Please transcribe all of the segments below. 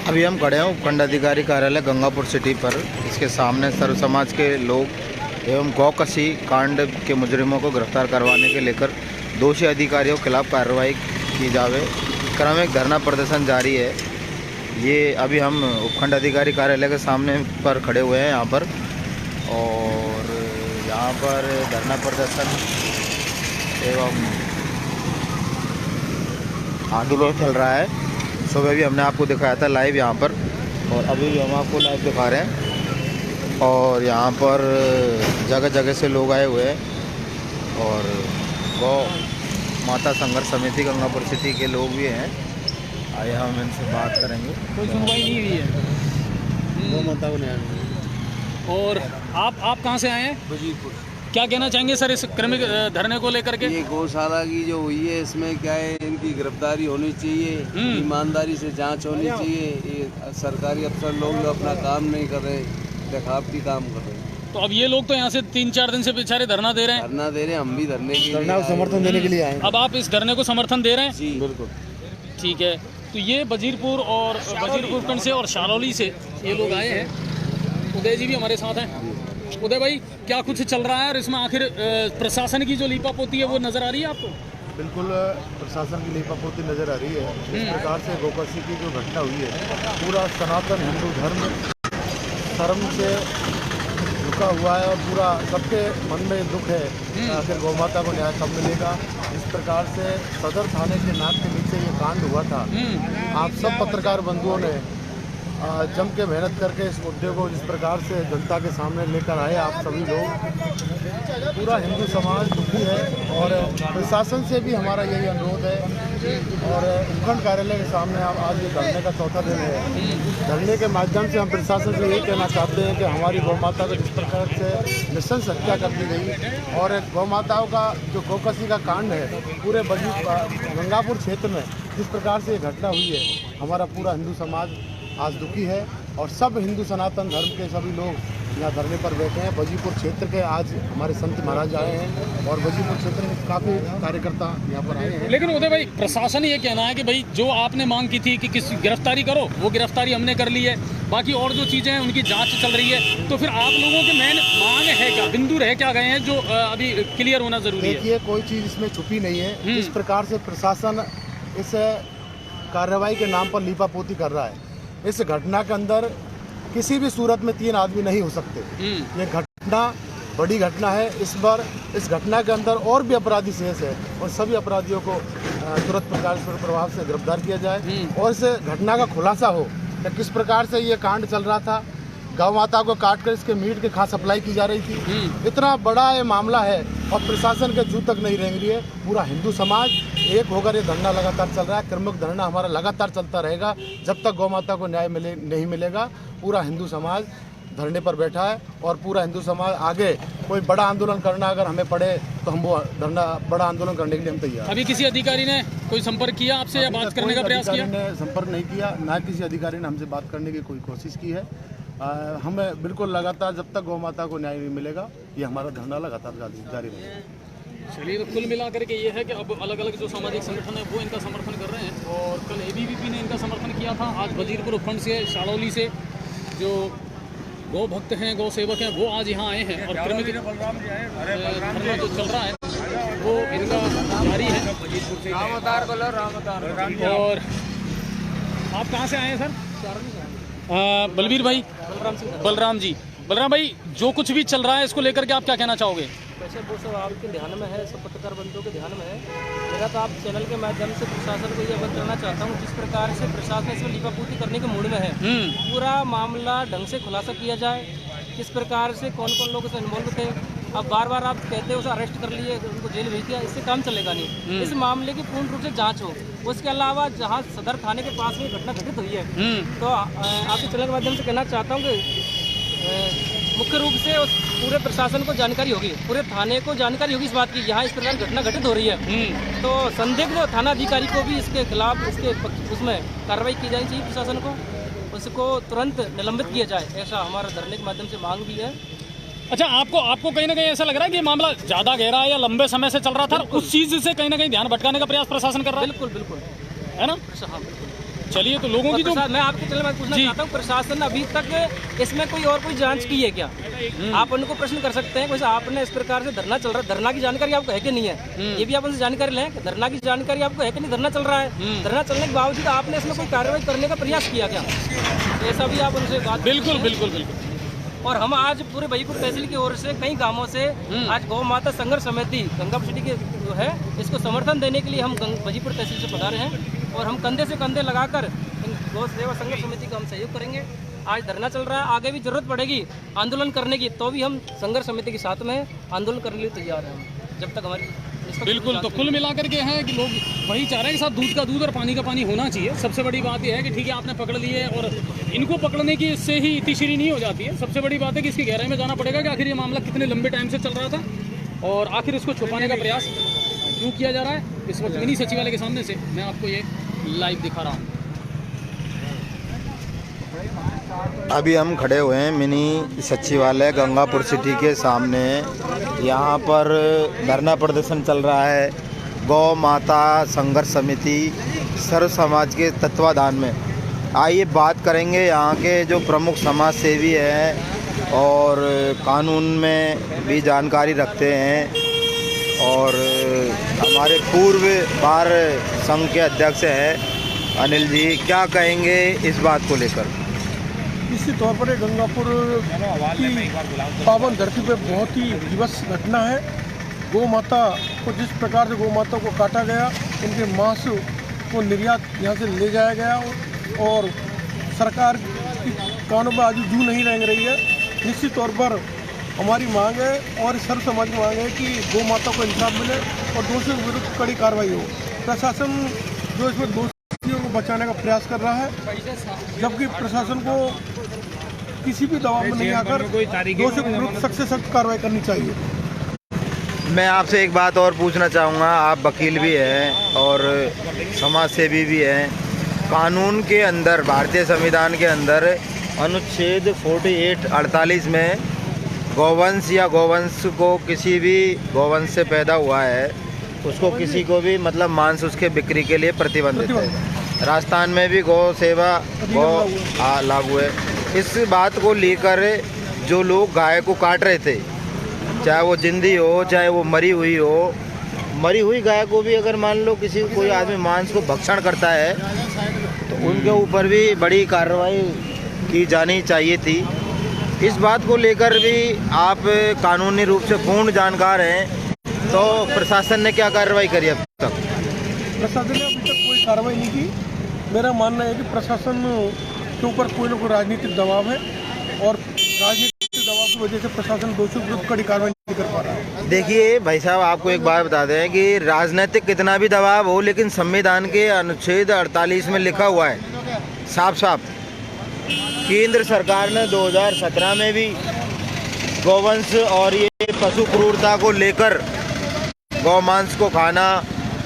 अभी हम खड़े हैं उपखंड अधिकारी कार्यालय गंगापुर सिटी पर। इसके सामने सर्व समाज के लोग एवं गौकशी कांड के मुजरिमों को गिरफ्तार करवाने के लेकर दोषी अधिकारियों के खिलाफ कार्रवाई की जावे क्रम एक धरना प्रदर्शन जारी है। ये अभी हम उपखंड अधिकारी कार्यालय के सामने पर खड़े हुए हैं यहाँ पर, और यहाँ पर धरना प्रदर्शन एवं आंदोलन चल रहा है। सुबह भी हमने आपको दिखाया था लाइव यहाँ पर, और अभी भी हम आपको लाइव दिखा रहे हैं। और यहाँ पर जगह जगह से लोग आए हुए हैं, और गौ माता संघर्ष समिति गंगापुर सिटी के लोग भी हैं। आइए हम इनसे बात करेंगे। कोई सुनवाई नहीं हुई है गौ माता को न्याय। और आप कहाँ से आए हैं? वजीरपुर। क्या कहना चाहेंगे सर इस क्रमिक धरने को लेकर के? ये गौशाला की जो हुई है, इसमें क्या है, इनकी गिरफ्तारी होनी चाहिए, ईमानदारी से जांच होनी चाहिए। ये सरकारी अफसर लोग जो अपना काम नहीं कर रहे, दिखावटी काम कर रहे हैं। तो अब ये लोग तो यहाँ से 3-4 दिन से बेचारे धरना दे रहे हैं। धरना दे रहे हैं, हम भी धरने के धरना को समर्थन देने के लिए आए। अब आप इस धरने को समर्थन दे रहे हैं? जी बिल्कुल। ठीक है। तो ये वजीरपुर और वजीरपुर खंड से और शालौली से ये लोग आए हैं। उदय जी भी हमारे साथ हैं। उदय भाई, क्या कुछ चल रहा है और इसमें आखिर प्रशासन की जो लीपापोती है वो नजर आ रही है आपको? बिल्कुल, प्रशासन की लीपापोती नजर आ रही है। इस प्रकार से गौकशी की जो घटना हुई है, पूरा सनातन हिंदू धर्म से झुका हुआ है, और पूरा सबके मन में दुख है आखिर गौ माता को न्याय कब मिलेगा। इस प्रकार से सदर थाने के नाक के नीचे ये कांड हुआ था। आप सब पत्रकार बंधुओं ने जम के मेहनत करके इस मुद्दे को जिस प्रकार से जनता के सामने लेकर आए, आप सभी लोग, पूरा हिंदू समाज दुखी है। और प्रशासन से भी हमारा यही अनुरोध है। और उपखंड कार्यालय के सामने आज ये धरने का चौथा दिन है। धरने के माध्यम से हम प्रशासन से यही कहना चाहते हैं कि हमारी गौ माता को जिस प्रकार से नृशंस हत्या कर दी गई, और गौ माताओं का जो गौकशी का कांड है पूरे गंगापुर क्षेत्र में जिस प्रकार से ये घटना हुई है, हमारा पूरा हिंदू समाज आज दुखी है। और सब हिंदू सनातन धर्म के सभी लोग यहाँ धरने पर बैठे हैं। वजीरपुर क्षेत्र के आज हमारे संत महाराज आए हैं, और वजीरपुर क्षेत्र में काफ़ी कार्यकर्ता यहाँ पर आए हैं। लेकिन उदय भाई, प्रशासन ये कहना है कि भाई जो आपने मांग की थी कि किस गिरफ्तारी करो, वो गिरफ्तारी हमने कर ली है, बाकी और जो चीज़ें हैं उनकी जाँच चल रही है। तो फिर आप लोगों के मेन मांग है क्या, बिंदु रह क्या गए हैं जो अभी क्लियर होना जरूरी है? देखिए, कोई चीज़ इसमें छुपी नहीं है। इस प्रकार से प्रशासन इस कार्रवाई के नाम पर लीपापोती कर रहा है। इस घटना के अंदर किसी भी सूरत में 3 आदमी नहीं हो सकते। ये घटना बड़ी घटना है। इस बार इस घटना के अंदर और भी अपराधी शेष है, और सभी अपराधियों को तुरंत प्रभाव से गिरफ्तार किया जाए, और इस घटना का खुलासा हो कि किस प्रकार से ये कांड चल रहा था। गौ माता को काट कर इसके मीट के खास सप्लाई की जा रही थी। इतना बड़ा ये मामला है, और प्रशासन के जू तक नहीं रेंग रही है। पूरा हिंदू समाज एक होकर ये धरना लगातार चल रहा है। क्रमिक धरना हमारा लगातार चलता रहेगा जब तक गौ माता को न्याय नहीं मिलेगा। पूरा हिंदू समाज धरने पर बैठा है, और पूरा हिंदू समाज आगे कोई बड़ा आंदोलन करना अगर हमें पड़े तो हम वो धरना बड़ा आंदोलन करने के लिए हम तैयार। अभी किसी अधिकारी ने कोई संपर्क किया आपसे या बात करने का प्रयास किया? ने संपर्क नहीं किया, ना किसी अधिकारी ने हमसे बात करने की कोई कोशिश की है। हमें बिल्कुल लगातार जब तक गौ माता को न्याय नहीं मिलेगा, ये हमारा धरना लगातार जारी रहेगा। चलिए, तो कुल मिलाकर के ये है कि अब अलग अलग जो सामाजिक संगठन है वो इनका समर्थन कर रहे हैं, और कल एबीवीपी ने इनका समर्थन किया था। आज वजीरपुर उपखंड से, शालौली से जो गौ भक्त हैं, गौ सेवक हैं, वो आज यहाँ आए हैं, और क्रमिक धरना जो चल रहा है वो इनका जारी है। और आप कहाँ से आए हैं सर? बलवीर भाई, बलराम जी। बलराम भाई, जो कुछ भी चल रहा है इसको लेकर के आप क्या कहना चाहोगे? वैसे वो सब आपके ध्यान में है, सब पत्रकार बंधुओं के ध्यान में है। मेरा तो आप चैनल के माध्यम से प्रशासन को ये अवगत करना चाहता हूँ, जिस प्रकार से प्रशासन इसमें लीपापोती करने के मूड में है, पूरा मामला ढंग से खुलासा किया जाए। किस प्रकार से कौन कौन लोग उसमें इन्वॉल्व थे। अब बार बार आप कहते हैं उसे अरेस्ट कर लिए, उनको जेल भेज दिया, इससे काम चलेगा नहीं। इस मामले की पूर्ण रूप से जांच हो। उसके अलावा जहां सदर थाने के पास में घटना घटित हुई है, तो आपके चैनल के माध्यम से कहना चाहता हूं कि मुख्य रूप से उस पूरे प्रशासन को जानकारी होगी, पूरे थाने को जानकारी होगी इस बात की यहाँ इस प्रकार घटना घटित हो रही है। तो संदिग्ध थाना अधिकारी को भी इसके खिलाफ उसमें कार्रवाई की जानी चाहिए। प्रशासन को उसको तुरंत निलंबित किया जाए, ऐसा हमारा धरने के माध्यम से मांग भी है। अच्छा, आपको कहीं ना कहीं ऐसा लग रहा है कि ये मामला ज्यादा गहरा है या लंबे समय से चल रहा था, उस चीज से कहीं ना कहीं ध्यान भटकाने का प्रयास प्रशासन कर रहा है? बिल्कुल बिल्कुल, है ना? हाँ बिल्कुल। चलिए, तो लोगों की जो मैं आपके चैनल में पूछना चाहता हूँ, प्रशासन अभी तक इसमें कोई जांच की है क्या? आप उनको प्रश्न कर सकते हैं, वैसे आपने इस प्रकार से धरना चल रहा है, धरना की जानकारी आपको है कि नहीं है? ये भी आप उनसे जानकारी लें, धरना की जानकारी आपको है कि नहीं? धरना चल रहा है, धरना चलने के बावजूद आपने इसमें कोई कार्रवाई करने का प्रयास किया क्या? ऐसा भी आप उनसे बात। बिल्कुल बिल्कुल बिल्कुल। और हम आज पूरे वजीपुर तहसील की ओर से कई गांवों से आज गौ माता संघर्ष समिति गंगापुर सिटी के जो है इसको समर्थन देने के लिए हम वजीपुर तहसील से पधारे हैं और हम कंधे से कंधे लगाकर इन गौ सेवा संघर्ष समिति का हम सहयोग करेंगे। आज धरना चल रहा है, आगे भी जरूरत पड़ेगी आंदोलन करने की तो भी हम संघर्ष समिति के साथ में आंदोलन करने के लिए तैयार हैं जब तक हमारी। बिल्कुल, तो कुल मिलाकर के है कि लोग वही चाह रहे हैं कि साथ दूध का दूध और पानी का पानी होना चाहिए। सबसे बड़ी बात यह है कि ठीक है आपने पकड़ लिए और इनको पकड़ने की इससे ही इतिश्री नहीं हो जाती है। सबसे बड़ी बात है कि इसकी गहराई में जाना पड़ेगा कि आखिर ये मामला कितने लंबे टाइम से चल रहा था और आखिर इसको छुपाने का प्रयास क्यों किया जा रहा है। इस वक्त मिनी सचिवालय के सामने से मैं आपको ये लाइव दिखा रहा हूँ। अभी हम खड़े हुए हैं मिनी सचिवालय गंगापुर सिटी के सामने। यहाँ पर धरना प्रदर्शन चल रहा है गौ माता संघर्ष समिति सर्व समाज के तत्वाधान में। आइए बात करेंगे यहाँ के जो प्रमुख समाज सेवी हैं और कानून में भी जानकारी रखते हैं और हमारे पूर्व बार संघ के अध्यक्ष हैं अनिल जी। क्या कहेंगे इस बात को लेकर? निश्चित तौर पर गंगापुर की पावन धरती पे बहुत ही विवश घटना है। गौ माता को जिस प्रकार से गौ माता को काटा गया, उनके मांस को निर्यात यहाँ से ले जाया गया और सरकार की कानों में आज जू नहीं रेंग रही है। निश्चित तौर पर हमारी मांग है और सर्व समाज की मांग है कि गौ माता को इंसाफ मिले और दोषियों के विरुद्ध कड़ी कार्रवाई हो। प्रशासन जो इसमें दोषियों को बचाने का प्रयास कर रहा है, जबकि प्रशासन को किसी भी दबाव में नहीं आकर दोषियों के विरुद्ध सख्त से सख्त कार्रवाई करनी चाहिए। मैं आपसे एक बात और पूछना चाहूँगा, आप वकील भी हैं और समाज सेवी भी हैं। कानून के अंदर, भारतीय संविधान के अंदर अनुच्छेद 48 में गौवंश या गौवंश को किसी भी गौवंश से पैदा हुआ है उसको किसी को भी मतलब मांस उसके बिक्री के लिए प्रतिबंधित है। राजस्थान में भी गौ सेवा गौ लागू है। इस बात को लेकर जो लोग गाय को काट रहे थे, चाहे वो जिंदी हो चाहे वो मरी हुई हो, मरी हुई गाय को भी अगर मान लो किसी कोई आदमी मांस को भक्षण करता है तो उनके ऊपर भी बड़ी कार्रवाई की जानी चाहिए थी। इस बात को लेकर भी आप कानूनी रूप से पूर्ण जानकार हैं, तो प्रशासन ने क्या कार्रवाई करी अब तक? प्रशासन ने अभी तक कोई कार्रवाई नहीं की। मेरा मानना है कि प्रशासन के ऊपर कोई ना कोई राजनीतिक दबाव है और राजनीतिक दबाव की वजह से प्रशासन दोषियों के विरुद्ध कड़ी कार्रवाई नहीं कर पा रहा है। देखिए भाई साहब, आपको एक बात बता दें कि राजनीतिक कितना भी दबाव हो, लेकिन संविधान के अनुच्छेद 48 में लिखा हुआ है साफ साफ, केंद्र सरकार ने 2017 में भी गौवंश और ये पशु क्रूरता को लेकर गौ मांस को खाना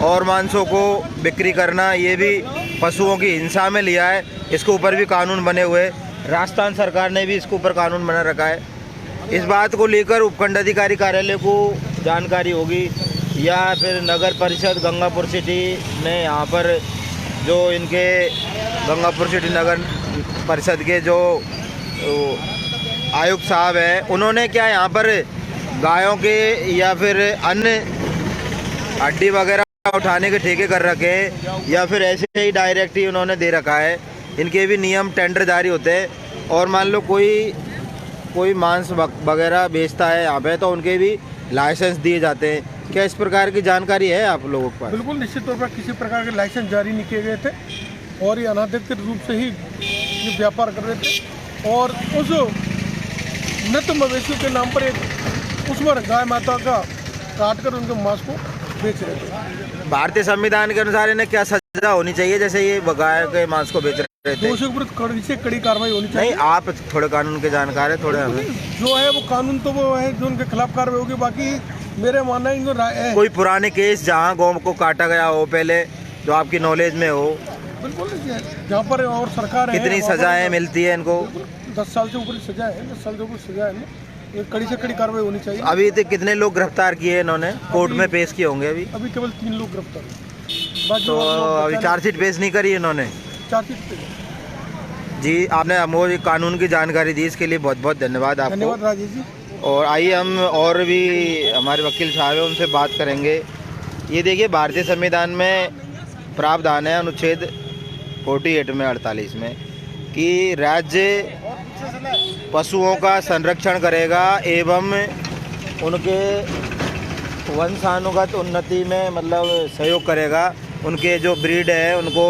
और मांसों को बिक्री करना, ये भी पशुओं की हिंसा में लिया है। इसके ऊपर भी कानून बने हुए, राजस्थान सरकार ने भी इसके ऊपर कानून बना रखा है। इस बात को लेकर उपखंड अधिकारी कार्यालय को जानकारी होगी या फिर नगर परिषद गंगापुर सिटी ने यहाँ पर जो इनके गंगापुर सिटी नगर परिषद के जो आयुक्त साहब हैं, उन्होंने क्या यहाँ पर गायों के या फिर अन्य हड्डी वगैरह उठाने के ठेके कर रखे हैं या फिर ऐसे ही डायरेक्ट ही उन्होंने दे रखा है? इनके भी नियम टेंडर जारी होते हैं और मान लो कोई मांस वगैरह बेचता है यहाँ पे तो उनके भी लाइसेंस दिए जाते हैं। क्या इस प्रकार की जानकारी है आप लोगों के पास? बिल्कुल, निश्चित तौर पर किसी प्रकार के लाइसेंस जारी नहीं किए गए थे और ये अनाधिकृत रूप से ही ये व्यापार कर रहे थे और उस मृत मवेशियों के नाम पर उस पर गाय माता का काट कर उनके मांस को बेच रहे थे। भारतीय संविधान के अनुसार इन्हें क्या सजा होनी चाहिए जैसे ये गाय के मांस को बेच रहे थे? दोषियों के विरुद्ध कड़ी से कड़ी कार्रवाई होनी चाहिए। नहीं, आप थोड़े कानून के जानकार है, थोड़े हमें जो है वो कानून तो वो है जो उनके खिलाफ कार्रवाई होगी। बाकी मेरे मानना है कोई पुराने केस जहाँ गौ को काटा गया हो पहले जो आपकी नॉलेज में हो? बिल्कुल, जहाँ पर और सरकार है कितनी सजाएं मिलती है इनको? 10 साल से ऊपर सजा है, 10 साल से ऊपर सजा है, ये कड़ी से कड़ी कार्रवाई होनी चाहिए। अभी तक कितने लोग गिरफ्तार किए इन्होंने? कोर्ट में पेश किए होंगे अभी? अभी केवल 3 लोग गिरफ्तार। तो अभी चार्जशीट पेश नहीं करी इन्होंने? ₹430 जी, आपने अमोल कानून की जानकारी दी, इसके लिए बहुत बहुत धन्यवाद आपको। धन्यवाद राजेश जी। और आइए हम और भी हमारे वकील साहब हैं उनसे बात करेंगे। ये देखिए, भारतीय संविधान में प्रावधान है अनुच्छेद 48 में 48 में कि राज्य पशुओं का संरक्षण करेगा एवं उनके वंशानुगत उन्नति में मतलब सहयोग करेगा, उनके जो ब्रीड है उनको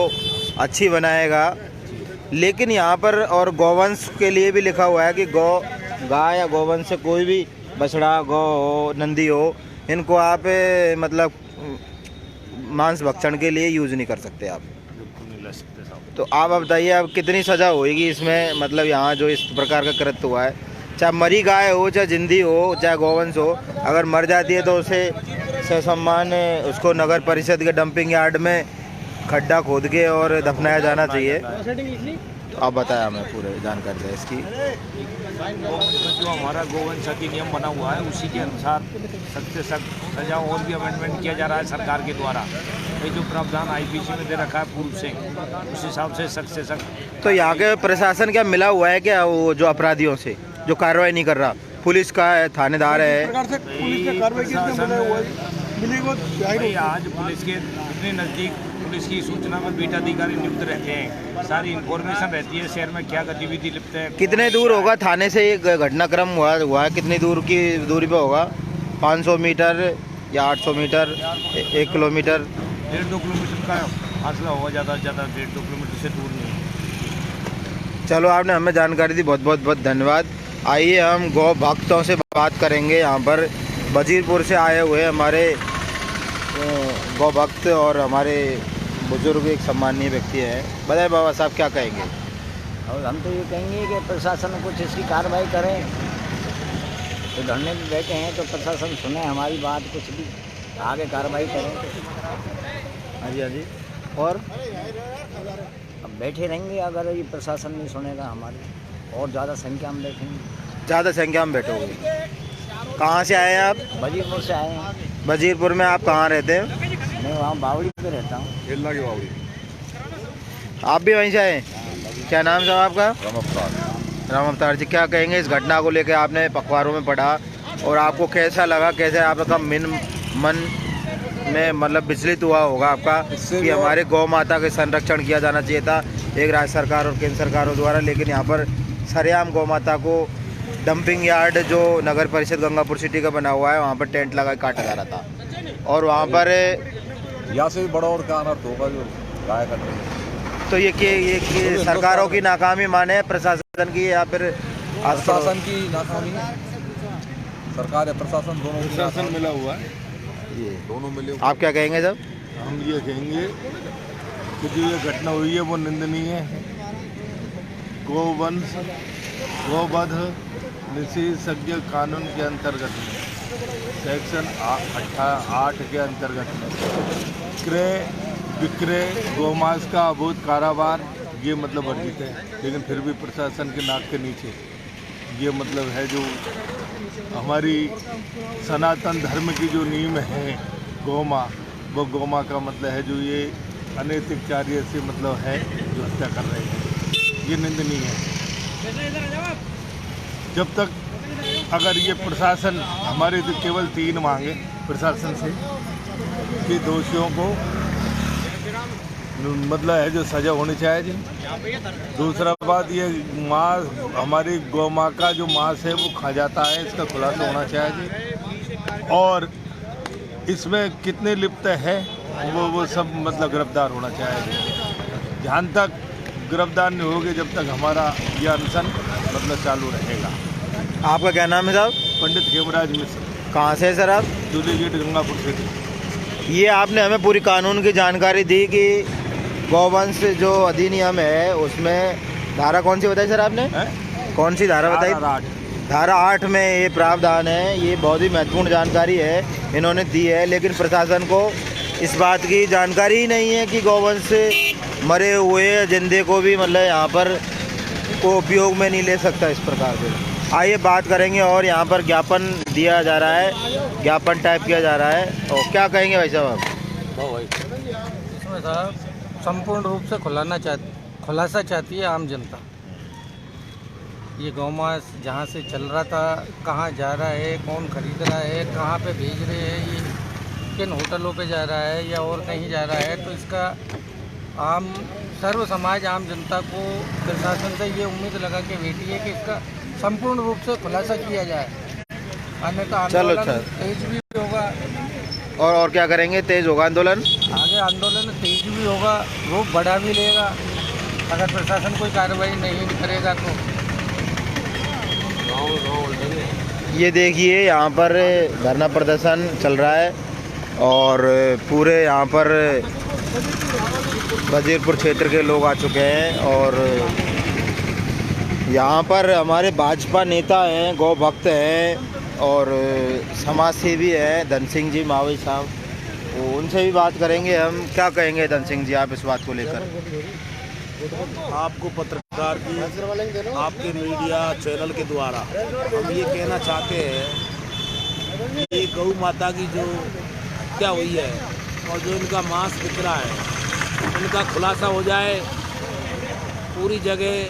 अच्छी बनाएगा। लेकिन यहाँ पर और गौवंश के लिए भी लिखा हुआ है कि गाय या गौवंश से कोई भी बछड़ा, गौ हो, नंदी हो, इनको आप मतलब मांस भक्षण के लिए यूज़ नहीं कर सकते आप। तो आप बताइए, अब कितनी सज़ा होएगी इसमें? मतलब यहाँ जो इस प्रकार का कृत्य हुआ है, चाहे मरी गाय हो, चाहे जिंदी हो, चाहे गौवंश हो, अगर मर जाती है तो उसे ससम्मान उसको नगर परिषद के डंपिंग यार्ड में खड्डा खोद के और दफनाया जाना चाहिए। तो आप बताएं हमें पूरे जानकारी दें इसकी। जो हमारा गोवंश अधिनियम बना हुआ है उसी के अनुसार सख्त से सख्त सजा और भी अमेंडमेंट किया जा रहा है सरकार के द्वारा। ये जो प्रावधान IPC में दे रखा है पूर्व से, उस हिसाब से सख्त। तो यहाँ के प्रशासन क्या मिला हुआ है क्या वो जो अपराधियों से जो कार्रवाई नहीं कर रहा? पुलिस का है, थानेदार है। आज पुलिस के इतने नज़दीक पुलिस की सूचना में बीट अधिकारी नियुक्त रहते हैं, सारी इंफॉर्मेशन रहती है शहर में क्या गतिविधि लिप्त है। कितने दूर होगा थाने से ये घटनाक्रम हुआ है? कितनी दूर की दूरी पे होगा? 500 मीटर या 800 मीटर, 1 किलोमीटर? 1.5-2 किलोमीटर का फासला होगा, ज़्यादा से ज़्यादा 1.5-2 किलोमीटर से दूर नहीं। चलो, आपने हमें जानकारी दी, बहुत बहुत बहुत धन्यवाद। आइए हम गौ भक्तों से बात करेंगे। यहाँ पर वजीरपुर से आए हुए हमारे गौ भक्त और हमारे बुजुर्ग एक सम्मानीय व्यक्ति हैं। बताए बाबा साहब, क्या कहेंगे? और हम तो ये कहेंगे कि प्रशासन कुछ इसकी कार्रवाई करें। तो धरने में बैठे हैं तो प्रशासन सुने हमारी बात, कुछ भी आगे कार्रवाई करें। हाँ जी, हाँ जी। और अब बैठे रहेंगे, अगर ये प्रशासन नहीं सुनेगा हमारी, और ज़्यादा संख्या में बैठेंगे। ज़्यादा संख्या में बैठोगे? कहाँ से आए हैं आप? वजीरपुर से आए हैं। वजीरपुर में आप कहाँ रहते हैं? मैं वहाँ बावड़ी पे रहता हूँ। खेलना की बावड़ी। आप भी वहीं से आए? क्या नाम साहब आपका? राम अवतार जी। क्या कहेंगे इस घटना को लेकर? आपने अखबारों में पढ़ा और आपको कैसा लगा? कैसे आपका मन में मतलब विचलित हुआ होगा आपका कि हमारे गौ माता के संरक्षण किया जाना चाहिए था एक राज्य सरकार और केंद्र सरकारों द्वारा, लेकिन यहाँ पर सरेआम गौ माता को डंपिंग यार्ड जो नगर परिषद गंगापुर सिटी का बना हुआ है वहाँ पर टेंट लगा के काटा जा रहा था। और वहाँ पर यहाँ से भी बड़ा और क्या अनर्थ होगा जो गाय कट रही है। तो ये सरकारों की नाकामी माने, प्रशासन की या फिर प्रशासन की नाकामी? सरकार या प्रशासन दोनों प्रशासन मिला हुआ है, ये दोनों मिले। आप क्या कहेंगे साहब? हम ये कहेंगे कि जो ये घटना हुई है वो निंदनीय है। गोवंश गोवध निषेधज्ञ कानून के अंतर्गत सेक्शन 8 के अंतर्गत क्रय विक्रय गोमांस का अबोध कारोबार ये मतलब वर्जित है, लेकिन फिर भी प्रशासन के नाक के नीचे ये मतलब है जो हमारी सनातन धर्म की जो नींव है गौमाँ, वो गौमाँ का मतलब है जो ये अनैतिक कार्य से मतलब है जो हत्या कर रहे हैं, ये निंदनीय है। जब तक अगर ये प्रशासन हमारे तो केवल 3 मांगे प्रशासन से कि दोषियों को मतलब है जो सजा होनी चाहिए। दूसरा बात ये मांस, हमारी गौ माँ का जो मांस है वो खा जाता है, इसका खुलासा होना चाहिए। और इसमें कितने लिप्त है वो सब मतलब गिरफ्तार होना चाहिए। जहाँ तक गिरफ्तार नहीं होगी जब तक हमारा यह अनशन मतलब चालू रहेगा। आपका क्या नाम है साहब? पंडित खेमराज मिश्र। कहाँ से है सर आप? जूली गेट गंगापुर से। ये आपने हमें पूरी कानून की जानकारी दी कि गौवंश जो अधिनियम है उसमें धारा कौन सी बताई सर आपने? कौन सी धारा बताई? धारा 8 में ये प्रावधान है। ये बहुत ही महत्वपूर्ण जानकारी है इन्होंने दी है, लेकिन प्रशासन को इस बात की जानकारी ही नहीं है कि गौवंश से मरे हुए जिंदे को भी मतलब यहाँ पर को उपयोग में नहीं ले सकता इस प्रकार से। आइए बात करेंगे। और यहाँ पर ज्ञापन दिया जा रहा है, ज्ञापन टाइप किया जा रहा है। और क्या कहेंगे भाई साहब आप? इसमें साहब संपूर्ण रूप से खुलाना खुलासा चाहती है आम जनता। ये गौ मांस जहाँ से चल रहा था, कहाँ जा रहा है, कौन खरीद रहा है, कहाँ पे भेज रहे हैं, ये किन होटलों पे जा रहा है या और कहीं जा रहा है, तो इसका आम सर्व समाज आम जनता को प्रशासन से ये उम्मीद लगा के बैठी है कि इसका संपूर्ण रूप से खुलासा किया जाए। अन्यथा चलो, आंदोलन तेज भी होगा। और क्या करेंगे? तेज होगा आंदोलन? आगे आंदोलन तेज भी होगा, रूप बढ़ा भी लेगा अगर प्रशासन कोई कार्रवाई नहीं करेगा तो। ये देखिए, यहाँ पर धरना प्रदर्शन चल रहा है और पूरे यहाँ पर वजीरपुर क्षेत्र के लोग आ चुके हैं और यहाँ पर हमारे भाजपा नेता हैं, गौ भक्त हैं और समाज सेवी हैं धन सिंह जी मावी साहब। तो उनसे भी बात करेंगे हम। क्या कहेंगे धन सिंह जी आप इस बात को लेकर? आपको पत्रकार की, आपके मीडिया चैनल के द्वारा हम ये कहना चाहते हैं कि गौ माता की जो हत्या हुई है और जो इनका मांस बिक रहा है, इनका खुलासा हो जाए। पूरी जगह,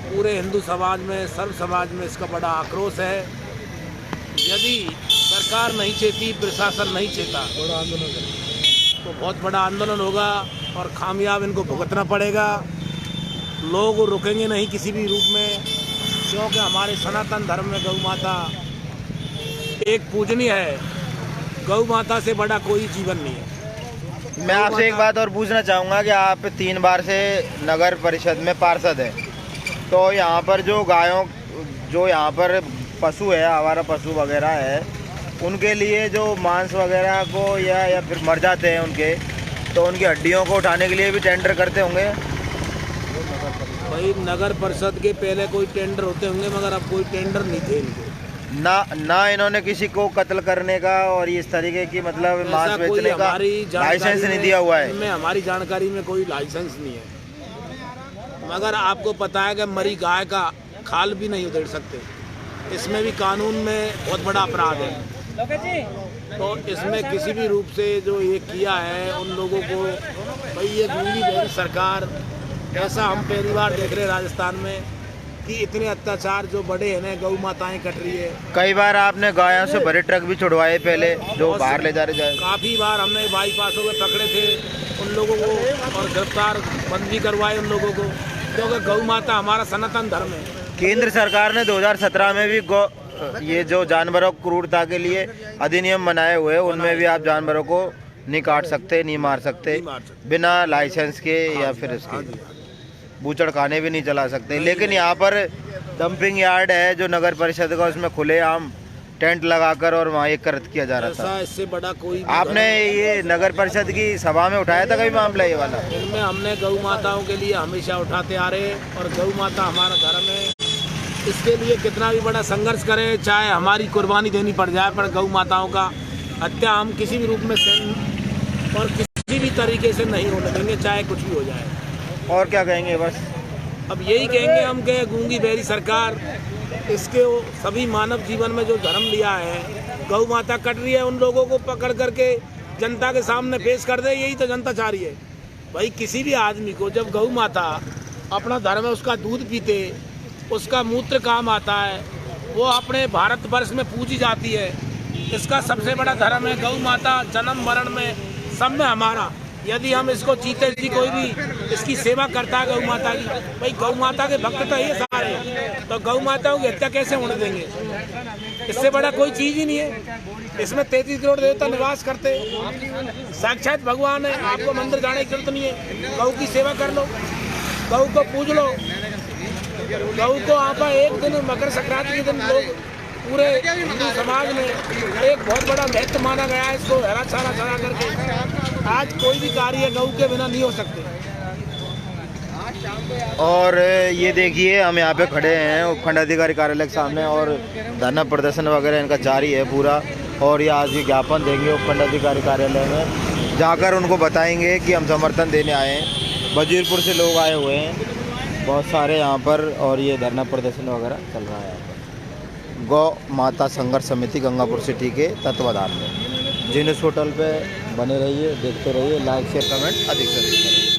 पूरे हिंदू समाज में, सर्व समाज में इसका बड़ा आक्रोश है। यदि सरकार नहीं चेती, प्रशासन नहीं चेता तो बहुत बड़ा आंदोलन होगा और खामियाब इनको भुगतना पड़ेगा। लोग रुकेंगे नहीं किसी भी रूप में, क्योंकि हमारे सनातन धर्म में गौ माता एक पूजनीय है। गौ माता से बड़ा कोई जीवन नहीं है। मैं आपसे एक बात और पूछना चाहूँगा कि आप 3 बार से नगर परिषद में पार्षद हैं, तो यहाँ पर जो गायों, जो यहाँ पर पशु है, आवारा पशु वगैरह है, उनके लिए जो मांस वगैरह को या फिर मर जाते हैं उनके, तो उनकी हड्डियों को उठाने के लिए भी टेंडर करते होंगे? भाई, नगर परिषद के पहले कोई टेंडर होते होंगे, मगर अब कोई टेंडर नहीं थे इनके। ना इन्होंने किसी को कत्ल करने का और इस तरीके की मतलब मांस बेचने का लाइसेंस नहीं दिया हुआ है। इनमें हमारी जानकारी में कोई लाइसेंस नहीं है। मगर आपको पता है कि मरी गाय का खाल भी नहीं उधेड़ सकते, इसमें भी कानून में बहुत बड़ा अपराध है। तो इसमें किसी भी रूप से जो ये किया है उन लोगों को, भाई ये गूंगी बहरी सरकार, ऐसा हम पहली बार देख रहे हैं राजस्थान में कि इतने अत्याचार जो बड़े हैं ना, गौ माताएं कट रही है। कई बार आपने गायों से भरे ट्रक भी छुड़वाए पहले, जो बाहर ले जा रहे जाए। काफ़ी बार हमने बाईपासों में पकड़े थे उन लोगों को और गिरफ्तार बंदी करवाए उन लोगों को, क्योंकि गौ माता हमारा सनातन धर्म है। केंद्र सरकार ने 2017 में भी ये जो जानवरों की क्रूरता के लिए अधिनियम बनाए हुए, उनमें भी आप जानवरों को नहीं काट सकते, नहीं मार सकते बिना लाइसेंस के, या फिर इसके बूचड़ खाने भी नहीं चला सकते। लेकिन यहाँ पर डंपिंग यार्ड है जो नगर परिषद का, उसमें खुलेआम टेंट लगाकर और वहाँ एक कृत्य किया जा रहा था। इससे बड़ा कोई आपने ये नगर परिषद की सभा में उठाया था कभी मामला ये वाला? इनमें हमने गौ माताओं के लिए हमेशा उठाते आ रहे हैं और गौ माता हमारा धर्म है। इसके लिए कितना भी बड़ा संघर्ष करें, चाहे हमारी कुर्बानी देनी पड़ जाए, पर गौ माताओं का हत्या हम किसी भी रूप में सहन और किसी भी तरीके से नहीं होने देंगे, चाहे कुछ भी हो जाए। और क्या कहेंगे? बस अब यही कहेंगे हम कि गूंगी बहरी सरकार, इसके सभी मानव जीवन में जो धर्म लिया है, गौ माता कट रही है, उन लोगों को पकड़ करके जनता के सामने पेश कर दे। यही तो जनता चाह रही है। भाई, किसी भी आदमी को जब गौ माता अपना धर्म है, उसका दूध पीते, उसका मूत्र काम आता है, वो अपने भारतवर्ष में पूजी जाती है। इसका सबसे बड़ा धर्म है गौ माता। जन्म मरण में सब में हमारा, यदि हम इसको जीते जी कोई भी इसकी सेवा करता है गौ माता की, भाई गौ माता के भक्त तो ये सारे, तो गौ माताओं की हत्या कैसे होने देंगे? इससे बड़ा कोई चीज़ ही नहीं है। इसमें 33 करोड़ देवता निवास करते, साक्षात भगवान है। आपको मंदिर जाने की जरूरत नहीं है, गौ की सेवा कर लो, गौ को पूज लो। गौ को आप एक दिन मकर संक्रांति के दिन लोग पूरे हिंदू समाज में एक बहुत बड़ा महत्व माना गया है। इसको हरा चारा चढ़ा करके आज कोई भी कार्य गौ के बिना नहीं हो सकते। और ये देखिए, हम यहाँ पे खड़े हैं उपखंड अधिकारी कार्यालय के सामने और धरना प्रदर्शन वगैरह इनका जारी है पूरा। और ये आज ये ज्ञापन देंगे उपखंड अधिकारी कार्यालय में, जाकर उनको बताएंगे कि हम समर्थन देने आए हैं। वजीरपुर से लोग आए हुए हैं बहुत सारे यहाँ पर, और ये धरना प्रदर्शन वगैरह चल रहा है यहाँ पर गौ माता संघर्ष समिति गंगापुर सिटी के तत्वाधान में। जिन्स होटल पे बने रहिए, देखते रहिए, लाइक शेयर कमेंट अधिक से अधिक करें।